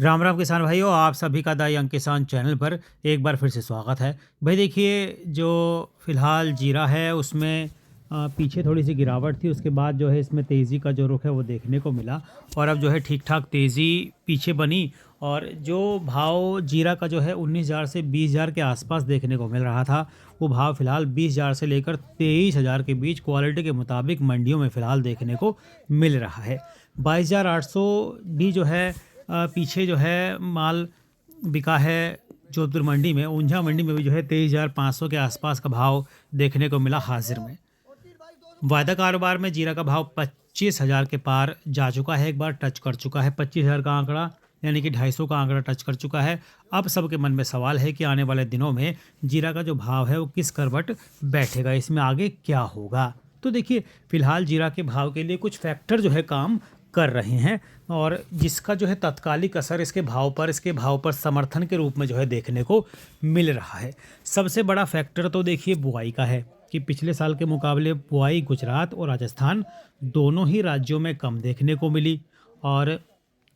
राम राम किसान भाइयों, आप सभी का द यंग किसान चैनल पर एक बार फिर से स्वागत है। भाई देखिए, जो फ़िलहाल जीरा है उसमें पीछे थोड़ी सी गिरावट थी, उसके बाद जो है इसमें तेज़ी का जो रुख है वो देखने को मिला और अब जो है ठीक ठाक तेज़ी पीछे बनी। और जो भाव जीरा का जो है 19,000 से 20,000 के आसपास देखने को मिल रहा था, वो भाव फ़िलहाल 20,000 से लेकर 23,000 के बीच क्वालिटी के मुताबिक मंडियों में फ़िलहाल देखने को मिल रहा है। 22,800 भी जो है पीछे जो है माल बिका है जोधपुर मंडी में। ऊंझा मंडी में भी जो है 23,500 के आसपास का भाव देखने को मिला हाजिर में। वायदा कारोबार में जीरा का भाव 25,000 के पार जा चुका है, एक बार टच कर चुका है 25,000 का आंकड़ा, यानी कि 250 का आंकड़ा टच कर चुका है। अब सबके मन में सवाल है कि आने वाले दिनों में जीरा का जो भाव है वो किस करवट बैठेगा, इसमें आगे क्या होगा। तो देखिए, फिलहाल जीरा के भाव के लिए कुछ फैक्टर जो है काम कर रहे हैं और जिसका जो है तात्कालिक असर इसके भाव पर समर्थन के रूप में जो है देखने को मिल रहा है। सबसे बड़ा फैक्टर तो देखिए बुआई का है कि पिछले साल के मुकाबले बुआई गुजरात और राजस्थान दोनों ही राज्यों में कम देखने को मिली। और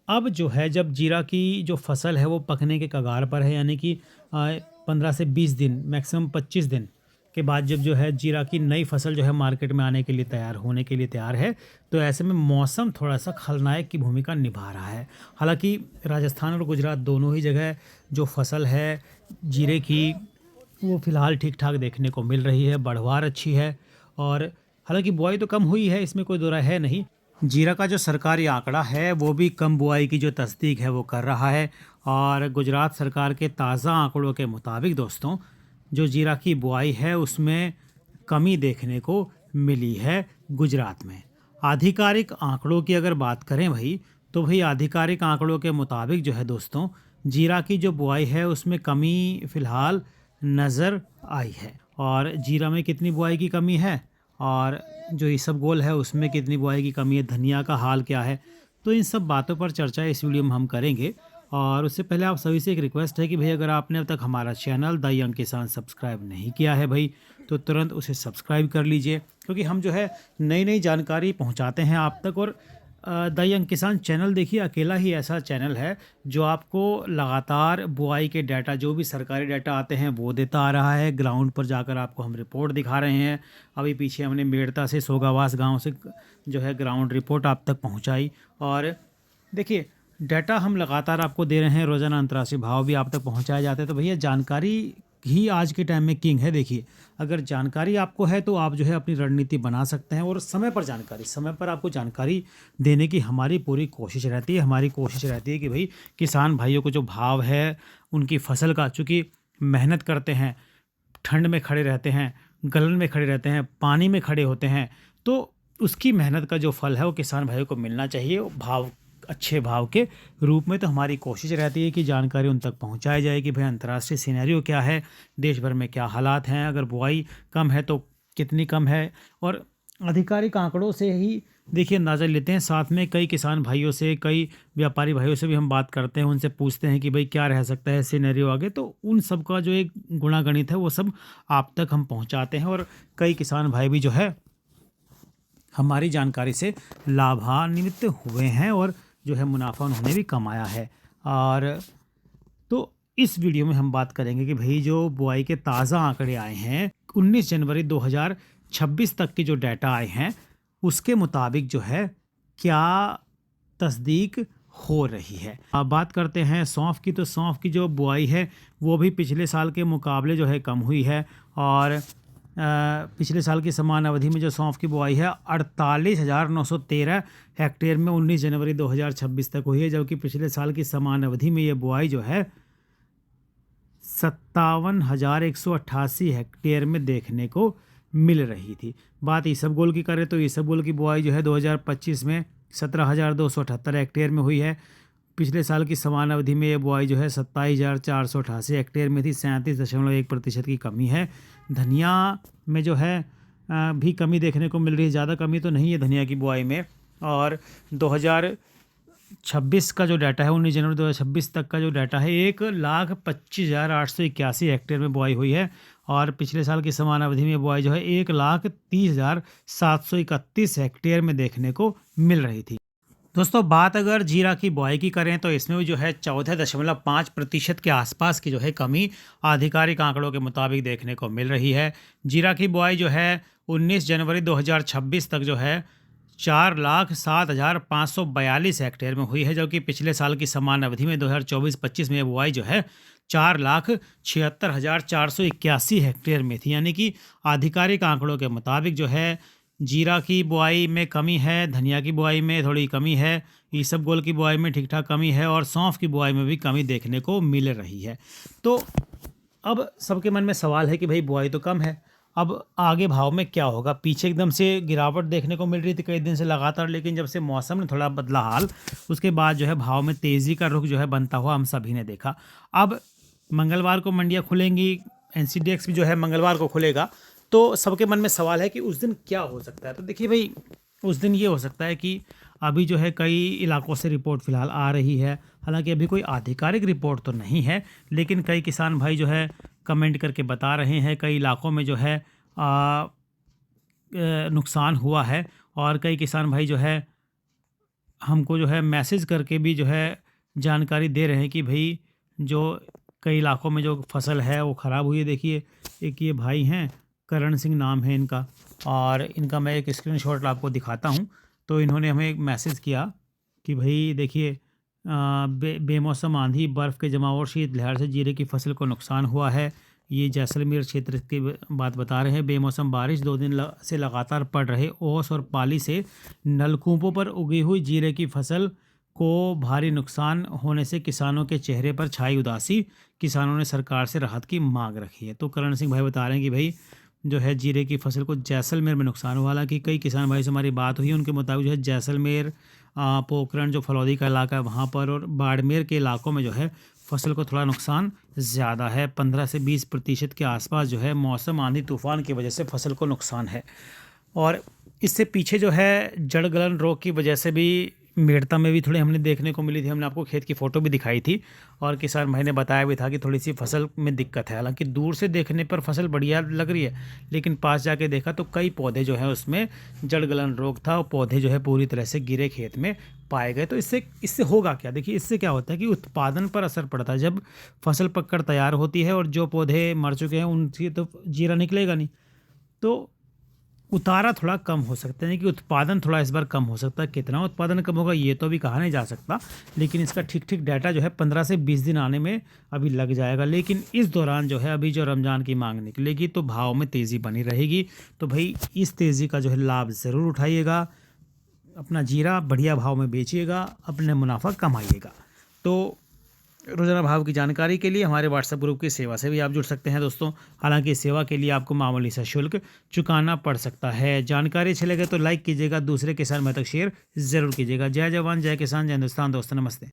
अब जो है जब जीरा की जो फसल है वो पकने के कगार पर है, यानी कि 15 से 20 दिन, मैक्सिमम 25 दिन के बाद जब जो है जीरा की नई फसल जो है मार्केट में आने के लिए तैयार है, तो ऐसे में मौसम थोड़ा सा खलनायक की भूमिका निभा रहा है। हालांकि राजस्थान और गुजरात दोनों ही जगह जो फसल है जीरे की वो फ़िलहाल ठीक ठाक देखने को मिल रही है, बढ़वार अच्छी है। और हालांकि बुआई तो कम हुई है, इसमें कोई दो राय है नहीं। जीरा का जो सरकारी आंकड़ा है वो भी कम बुआई की जो तस्दीक है वो कर रहा है। और गुजरात सरकार के ताज़ा आंकड़ों के मुताबिक दोस्तों, जो जीरा की बुआई है उसमें कमी देखने को मिली है गुजरात में। आधिकारिक आंकड़ों की अगर बात करें भाई, तो भाई आधिकारिक आंकड़ों के मुताबिक जो है दोस्तों, जीरा की जो बुआई है उसमें कमी फ़िलहाल नज़र आई है। और जीरा में कितनी बुआई की कमी है और जो इसबगोल है उसमें कितनी बुआई की कमी है, धनिया का हाल क्या है, तो इन सब बातों पर चर्चा इस वीडियो में हम करेंगे। और उससे पहले आप सभी से एक रिक्वेस्ट है कि भाई अगर आपने अब तक हमारा चैनल द यंग किसान सब्सक्राइब नहीं किया है भाई, तो तुरंत उसे सब्सक्राइब कर लीजिए, क्योंकि हम जो है नई नई जानकारी पहुंचाते हैं आप तक। और द यंग किसान चैनल देखिए अकेला ही ऐसा चैनल है जो आपको लगातार बुआई के डाटा, जो भी सरकारी डाटा आते हैं वो देता आ रहा है। ग्राउंड पर जाकर आपको हम रिपोर्ट दिखा रहे हैं। अभी पीछे हमने मेड़ता से सोगावास गांव से जो है ग्राउंड रिपोर्ट आप तक पहुंचाई। और देखिए, डाटा हम लगातार आपको दे रहे हैं, रोज़ाना अंतर्राष्ट्रीय भाव भी आप तक पहुंचाए जाते हैं। तो भैया जानकारी ही आज के टाइम में किंग है। देखिए, अगर जानकारी आपको है तो आप जो है अपनी रणनीति बना सकते हैं। और समय पर आपको जानकारी देने की हमारी पूरी कोशिश रहती है। हमारी कोशिश रहती है कि भाई किसान भाइयों को जो भाव है उनकी फसल का, चूँकि मेहनत करते हैं, ठंड में खड़े रहते हैं, गलन में खड़े रहते हैं, पानी में खड़े होते हैं, तो उसकी मेहनत का जो फल है वो किसान भाइयों को मिलना चाहिए, भाव अच्छे भाव के रूप में। तो हमारी कोशिश रहती है कि जानकारी उन तक पहुंचाई जाए कि भाई अंतर्राष्ट्रीय सिनेरियो क्या है, देश भर में क्या हालात हैं, अगर बुआई कम है तो कितनी कम है। और आधिकारिक आंकड़ों से ही देखिए अंदाज़ा लेते हैं। साथ में कई किसान भाइयों से, कई व्यापारी भाइयों से भी हम बात करते हैं, उनसे पूछते हैं कि भाई क्या रह सकता है सिनेरियो आगे। तो उन सब का जो एक गुणागणित है वो सब आप तक हम पहुंचाते हैं। और कई किसान भाई भी जो है हमारी जानकारी से लाभान्वित हुए हैं और जो है मुनाफा उन्होंने भी कमाया है। और तो इस वीडियो में हम बात करेंगे कि भाई जो बुआई के ताज़ा आंकड़े आए हैं 19 जनवरी 2026 तक के जो डाटा आए हैं उसके मुताबिक जो है क्या तस्दीक हो रही है। अब बात करते हैं सौंफ की, तो सौंफ की जो बुआई है वो भी पिछले साल के मुकाबले जो है कम हुई है। और पिछले साल की समान अवधि में जो सौंफ की बुआई है 48,913 हेक्टेयर में 19 जनवरी 2026 तक हुई है, जबकि पिछले साल की समान अवधि में ये बुआई जो है 57,188 हेक्टेयर में देखने को मिल रही थी। बात इसबगोल की करें तो इसबगोल की बुआई जो है 2025 में 17,278 हेक्टेयर में हुई है। पिछले साल की समान अवधि में ये बुआई जो है 27,488 हेक्टेयर में थी, 37.1% की कमी है। धनिया में जो है भी कमी देखने को मिल रही है, ज़्यादा कमी तो नहीं है धनिया की बुआई में। और 2026 का जो डाटा है, 19 जनवरी 2026 तक का जो डाटा है, 1,25,881 हेक्टेयर में बुआई हुई है। और पिछले साल की समान अवधि में बुआई जो है 1,30,731 हेक्टेयर में देखने को मिल रही थी। दोस्तों बात अगर जीरा की बुआई की करें तो इसमें भी जो है 14.5% के आसपास की जो है कमी आधिकारिक आंकड़ों के मुताबिक देखने को मिल रही है। जीरा की बुआई जो है 19 जनवरी 2026 तक जो है 4,07,542 हेक्टेयर में हुई है, जबकि पिछले साल की समान अवधि में 2024-25 में बुआई जो है 4,76,481 हेक्टेयर में थी। यानी कि आधिकारिक आंकड़ों के मुताबिक जो है जीरा की बुआई में कमी है, धनिया की बुआई में थोड़ी कमी है, इसबगोल की बुआई में ठीक ठाक कमी है और सौंफ की बुआई में भी कमी देखने को मिल रही है। तो अब सबके मन में सवाल है कि भाई बुआई तो कम है, अब आगे भाव में क्या होगा? पीछे एकदम से गिरावट देखने को मिल रही थी कई दिन से लगातार, लेकिन जब से मौसम ने थोड़ा बदला हाल, उसके बाद जो है भाव में तेज़ी का रुख जो है बनता हुआ हम सभी ने देखा। अब मंगलवार को मंडियाँ खुलेंगी, एनसीडीएक्स भी जो है मंगलवार को खुलेगा, तो सबके मन में सवाल है कि उस दिन क्या हो सकता है? तो देखिए भाई, उस दिन ये हो सकता है कि अभी जो है कई इलाकों से रिपोर्ट फ़िलहाल आ रही है, हालांकि अभी कोई आधिकारिक रिपोर्ट तो नहीं है, लेकिन कई किसान भाई जो है कमेंट करके बता रहे हैं कई इलाकों में जो है नुकसान हुआ है, और कई किसान भाई जो है हमको जो है मैसेज करके भी जो है जानकारी दे रहे हैं कि भाई जो कई इलाकों में जो फसल है वो ख़राब हुई है। देखिए, एक ये भाई हैं, करण सिंह नाम है इनका, और इनका मैं एक स्क्रीनशॉट आपको दिखाता हूँ। तो इन्होंने हमें एक मैसेज किया कि भाई देखिए, बेमौसम आंधी, बर्फ़ के जमाव और शीतलहर से जीरे की फसल को नुकसान हुआ है। ये जैसलमेर क्षेत्र की बात बता रहे हैं। बेमौसम बारिश 2 दिन से लगातार पड़ रहे ओस और पाली से नलकूपों पर उगी हुई जीरे की फसल को भारी नुकसान होने से किसानों के चेहरे पर छाई उदासी। किसानों ने सरकार से राहत की मांग रखी है। तो करण सिंह भाई बता रहे हैं कि भाई जो है जीरे की फसल को जैसलमेर में नुकसान हुआ। हालांकि कई किसान भाई से हमारी बात हुई, उनके मुताबिक जो है जैसलमेर, पोखरण जो फलौदी का इलाका है वहाँ पर, और बाड़मेर के इलाकों में जो है फसल को थोड़ा नुकसान ज़्यादा है। 15 से 20% के आसपास जो है मौसम आंधी तूफान की वजह से फसल को नुकसान है। और इससे पीछे जो है जड़ गलन रोग की वजह से भी मेड़ता में भी थोड़ी हमने देखने को मिली थी। हमने आपको खेत की फ़ोटो भी दिखाई थी, और किसान भाई ने बताया भी था कि थोड़ी सी फसल में दिक्कत है। हालांकि दूर से देखने पर फसल बढ़िया लग रही है, लेकिन पास जाके देखा तो कई पौधे जो है उसमें जड़ गलन रोग था, और पौधे जो है पूरी तरह से गिरे खेत में पाए गए। तो इससे होगा क्या? देखिए, इससे क्या होता है कि उत्पादन पर असर पड़ता है। जब फसल पककर तैयार होती है और जो पौधे मर चुके हैं उनसे तो जीरा निकलेगा नहीं, तो उतारा थोड़ा कम हो सकता है कि उत्पादन थोड़ा इस बार कम हो सकता है। कितना उत्पादन कम होगा ये तो अभी कहा नहीं जा सकता, लेकिन इसका ठीक डाटा जो है 15 से 20 दिन आने में अभी लग जाएगा। लेकिन इस दौरान जो है अभी जो रमज़ान की मांग निकलेगी तो भाव में तेज़ी बनी रहेगी। तो भाई इस तेज़ी का जो है लाभ ज़रूर उठाइएगा, अपना जीरा बढ़िया भाव में बेचिएगा, अपने मुनाफा कमाइएगा। तो रोज़ाना भाव की जानकारी के लिए हमारे व्हाट्सएप ग्रुप की सेवा से भी आप जुड़ सकते हैं दोस्तों। हालांकि इस सेवा के लिए आपको मामूली सा शुल्क चुकाना पड़ सकता है। जानकारी अच्छी लगे तो लाइक कीजिएगा, दूसरे किसान भाई तक शेयर ज़रूर कीजिएगा। जय जवान जय किसान जय हिंदुस्तान दोस्तों, नमस्ते।